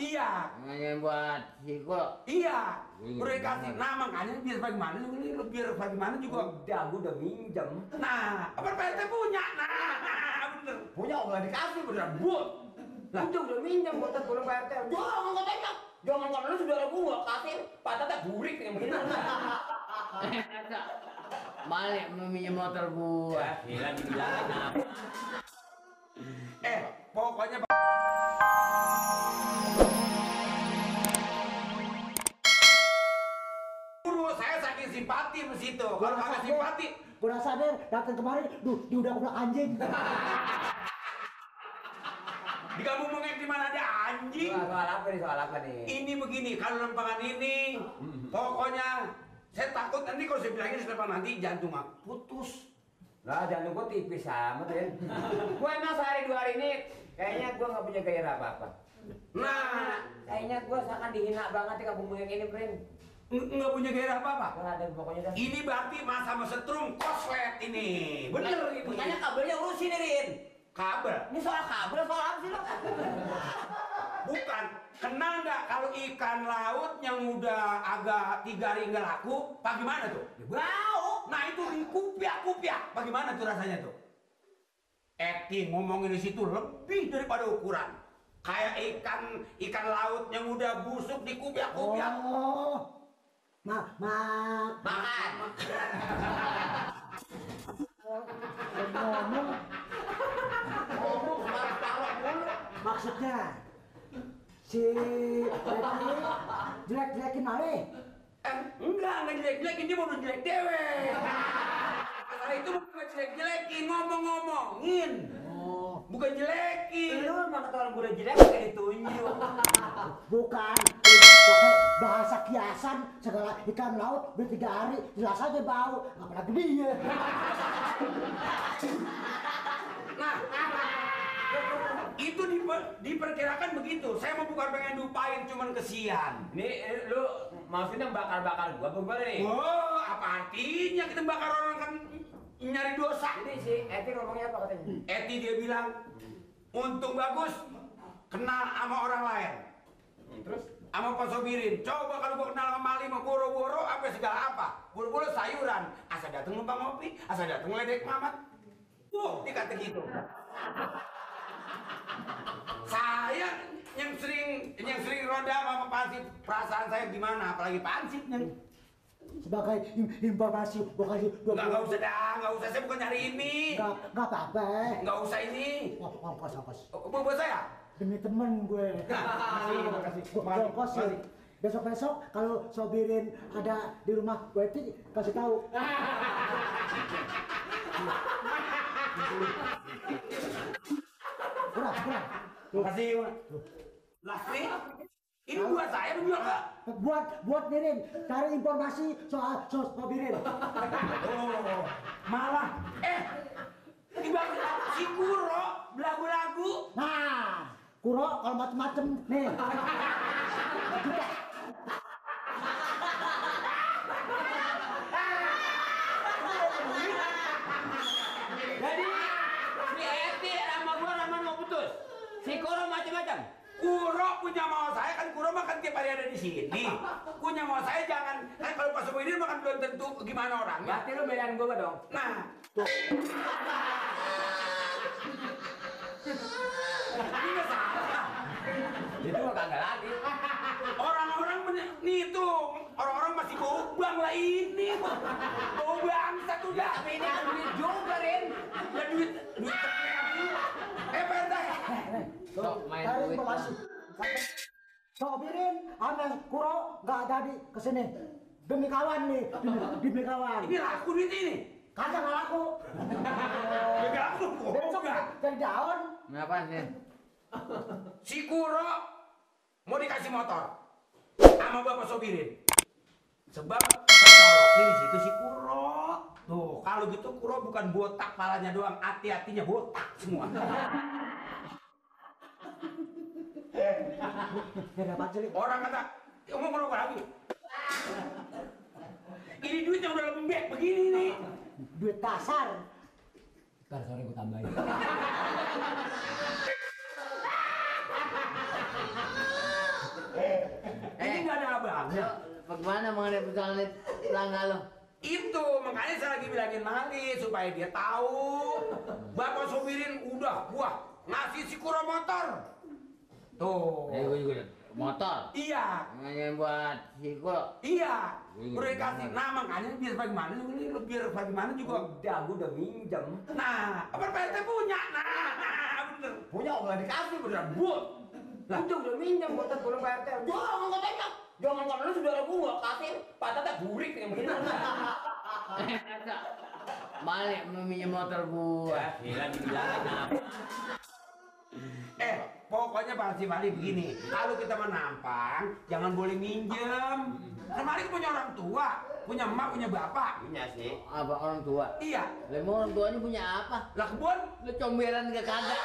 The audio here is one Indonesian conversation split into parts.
Iya. Yang buat Siko. Iya. Udah kasih. Nah makanya biar bagaimana juga. Udah, gua udah minjem. Nah, apa Pak RT punya? Nah, bener. Punya nggak dikasih beneran buat. Udah minjem buat pulang Pak RT. Jangan katanya. Jangan kalau lu saudara gua kasih patah burik yang begini. Balik meminjam motor gua. Gila dibilangin apa? Pokoknya saya saking simpati sama situ. Kalau kagak simpati, gua sadar datang kemarin, dia udah bilang anjing. di kampung mengek di mana ada anjing. Soal apa nih? Ini begini, kalau lempangan ini, pokoknya saya takut nanti kalau saya bilangin selepas nanti jantung aku putus. Lah jantung gua tipis amat ya. Gua emang sehari 2 hari ini kayaknya gua nggak punya gairah apa-apa. Nah, Kayaknya gua seakan dihina banget di kampung mengek ini, Prin. nggak punya gairah apa-apa. Nggak ada pokoknya dah. Ini berarti sama setrum koslet ini. Bener ini. Makanya kabelnya urusin, Rin. Kabel. Ini soal kabel, soal apa sih lo? Bukan. Kenal nggak kalau ikan laut yang udah agak 3 hari nggak laku, bagaimana tuh? Bau. Nah itu dikupiak-kupiak. Bagaimana tuh rasanya tuh? Ngomongin di situ lebih daripada ukuran. Kayak ikan laut yang udah busuk dikupiak-kupiak. Oh, makan. Ngomong harus taruh dulu. Maksudnya si jelek-jelekin Ale. Enggak jelek-jelekin, dia mau jelek dewe. Masalah itu bukan jelek-jelekin, ngomong-ngomongin. Oh, Bukan jelekin. Lu emang kata orang gue udah jelek kayak ditunjuk. bukan. Pakai bahasa kiasan segala ikan laut udah 3 hari jelas aja bau, apalagi dia. Nah, itu diperkirakan begitu. Saya mau bukan pengen lupain, cuman kesian. Nih lu maksudnya bakar-bakar gua apa nih? Oh, apa artinya kita bakar orang kan nyari dosa? Ini si Eti ngomongnya apa katanya? Eti dia bilang, untung bagus kenal sama orang lain. Terus? Sama Pak Sobirin, coba kalau gua kenal sama Mali, sama Boro-Boro, apa segala apa. Boro-boro sayuran, asal dateng numpang ngopi, asal dateng ledek mamat. Dikata gitu. Saya yang sering roda sama Pansip, perasaan saya gimana, apalagi Pansipnya. Sebagai informasi gua kasih 20. Nggak usah dah, nggak usah, saya bukan nyari ini. Nggak apa-apa. Nggak usah ini. Ongkos. Buat saya? Demi temen gue. Makasih. Gue ongkos ya. Besok-besok kalau Sobirin ada di rumah gue kasih tahu. Kurang. Makasih. Lah, ini buat saya juga nggak? Buat Nirin, cari informasi soal Sobirin. Oh, malah, tiba si Kuro belagu-lagu. Nah, Kuro kalau macem-macem nih. Kita. Jadi si Eti sama gua Rahman mau putus. Si Koro macam-macam. Kuro punya mau saya kan Kuro makan tiap hari ada di sini. Punya mau saya jangan kalau pas ini makan belum tentu gimana orangnya. Berarti lu bedain gua dong. Nah, Tuh. ini nggak salah. Itu mah kagak lagi. Orang-orang nih tuh orang-orang masih bau bang lah ini. Bau bangsa tuh dah. Tapi ini kan duit juga, Rin. Ya duit Pak RT. Sok main Cari duit. informasi. Sobirin sama Kuro nggak jadi kesini. Demi kawan nih, demi kawan. Ini laku duit ini. Kagak nggak laku. Gak laku kok. Besok jadi daun. Ngapain sih? Si Kuro mau dikasih motor sama Bapak Sobirin. Sebab kecoloknya di situ si Kuro. Tuh, kalau gitu Kuro bukan botak palanya doang, hati-hatinya botak semua. Dapat sih. Orang kata, mau ngerokok lagi. Ini duit yang udah lembek begini nih. Duit kasar. Ntar sore gua tambahin. persoalannya. Bagaimana mengenai persoalan pelanggan lo? Itu makanya saya lagi bilangin Mali supaya dia tahu. Bapak sopirin udah gua ngasih si Kuro motor. Tuh. Gue juga motor. Iya. Yang buat Siko. Iya. Udah dikasih. Nah makanya biar bagaimana juga nih, biar bagaimana juga. Udah, gua udah minjem. Nah, apa Pak RT punya? Nah, bener. Punya nggak dikasih beneran but. Lah udah minjem motor pulang Pak RT. Jangan katanya. Jangan kalau lu saudara gua kasih patah tak burik yang bener. Balik meminjam motor gua. Gila dibilangin apa? Pokoknya Pak Haji Mali begini, kalau kita menampang, jangan boleh minjem. Kan Mali punya orang tua, punya emak, punya bapak. Punya sih. Apa orang tua? Iya. Lemong orang tuanya punya apa? Lah kebun? Lu comberan gak kagak?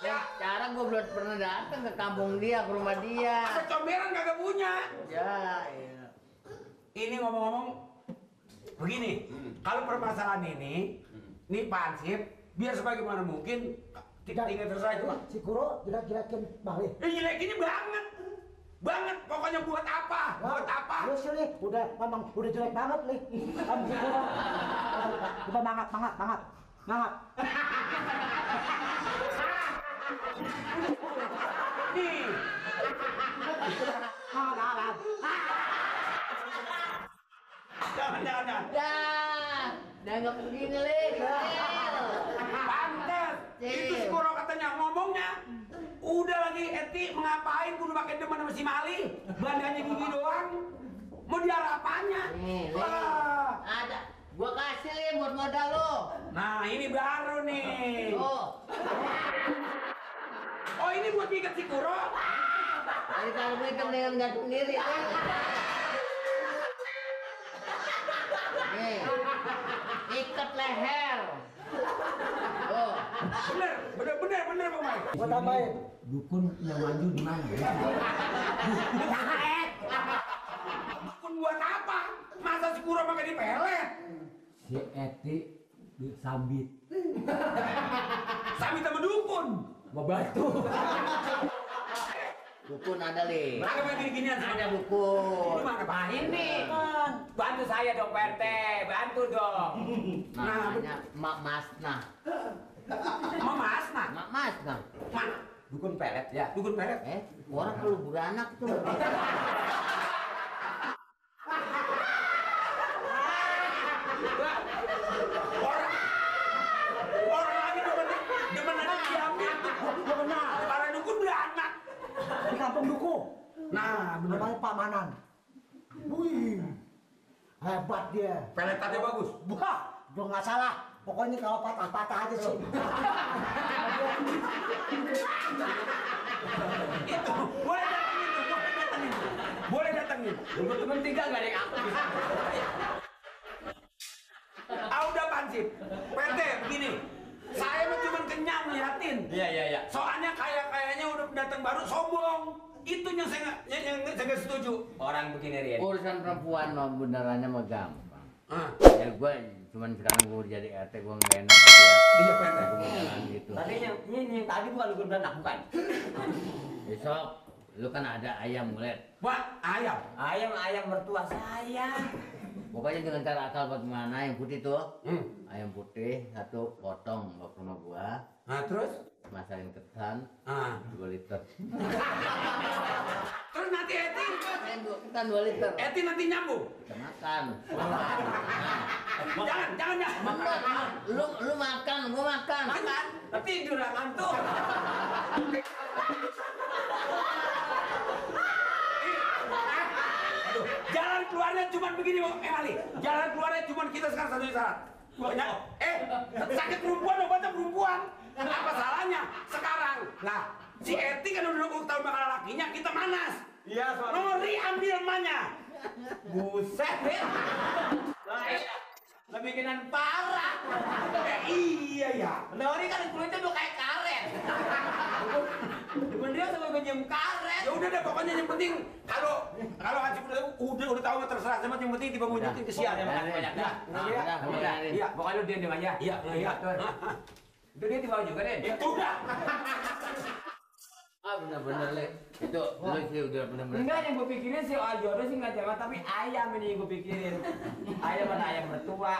Ya, cara gue belum pernah datang ke kampung dia, ke rumah dia. Ada comberan kagak punya. Ya, iya. Ini ngomong-ngomong begini, kalau permasalahan ini Pak Hansip, biar sebagaimana mungkin tinggal terus aja. Si Kuro jelek-jelekin balik. Jelekinnya banget. Pokoknya buat apa? Buat apa? Lu sih nih, udah memang udah jelek banget nih. Kan si Kuro. Coba banget. Nih. Jangan. Ya, dianggap begini, Lik. Pantes. Itu si Kuro katanya ngomongnya. Udah lagi Eti ngapain kudu pakai demen sama si Mali? Bandanya gigi doang. Mau diarah apanya? Nih, Lik. Wah. Ada. Gua kasih, Lik, buat modal lo. Nah, ini baru nih. Oh, Oh, ini buat ngikat si Kuro. dari kalau mereka dengan gantung diri. Nih, ikat leher. Oh, Bener Bang Mai. Gua tambahin. Dukun yang maju di mana? Dukun buat apa? Masa si Kuro pakai dipelet? Si Eti disambit. Sami sama dukun. Mau bantu. dukun ada, Lik. Pakai pakai ginian Ada saja. dukun. Ini mana Pak? Ini. Bantu saya dong Pak RT. Bantu dong. Namanya Mak Masna. Memas, nah. Mak Masna. Mana? Dukun pelet ya. Dukun pelet. Orang kalau beranak tuh. Orang lagi demen aja diambil. Gua kenal. Para dukun beranak. Di kampung Duku. Nah, bener. Namanya Pak Manan. Wih. Hebat dia. Peletannya bagus. Wah, udah nggak salah. Pokoknya kalau patah-patah aja sih. Itu boleh datangin. Dukun temen tiga nggak ada yang aku. Udah Pansip. PT begini. Saya mah cuma kenyang ngeliatin. Iya. Soalnya kayaknya udah datang baru sombong. Itu yang saya nggak setuju. Orang begini Rian. Urusan perempuan mah benerannya mah gampang. Ya gue cuman sekarang gue jadi RT gue nggak enak ya. Iya PT. Gue mau jalan gitu. Tadi yang tadi bukan dukun beranak bukan? Besok lu kan ada ayam mulet. Wah, ayam. Ayam mertua saya. Pokoknya dengan cara akal bagaimana yang putih tuh. Hmm. Ayam putih satu potong bawa ke rumah gua. Nah, terus? Masakin ketan Ah. 2 liter. Terus nanti Eti, Ketan 2 liter. Eti nanti nyambung. Kita makan. Jangan. Makan. Lu makan, gua makan. Makan. Tidur ngantuk. Aduh, jalan keluarnya cuma begini, Ali. Jalan keluarnya cuma kita sekarang satu syarat. Sakit perempuan, obatnya perempuan. Apa salahnya sekarang? Nah, si Eti kan udah 20 tahun bakal lakinya, kita manas. Iya, soalnya. Nori ambil emaknya. Buset, ya. Lebih kenan parah. Iya ya. Nori kan kulitnya udah kayak karet. Dukun dia sampai pinjam karet. Ya udah deh, pokoknya yang penting kalau Haji udah tahu mah terserah, sama yang penting tiba wujudin kesian ya. Banyak dah. Iya, pokoknya lu diam aja. Iya. Itu dia di bawah juga, Den. Itu udah. Ah bener-bener Le. Itu lu sih udah bener-bener. Enggak, yang gue pikirin sih soal jodoh sih nggak jangan, tapi ayam ini yang gue pikirin. Ayam mana ayam mertua.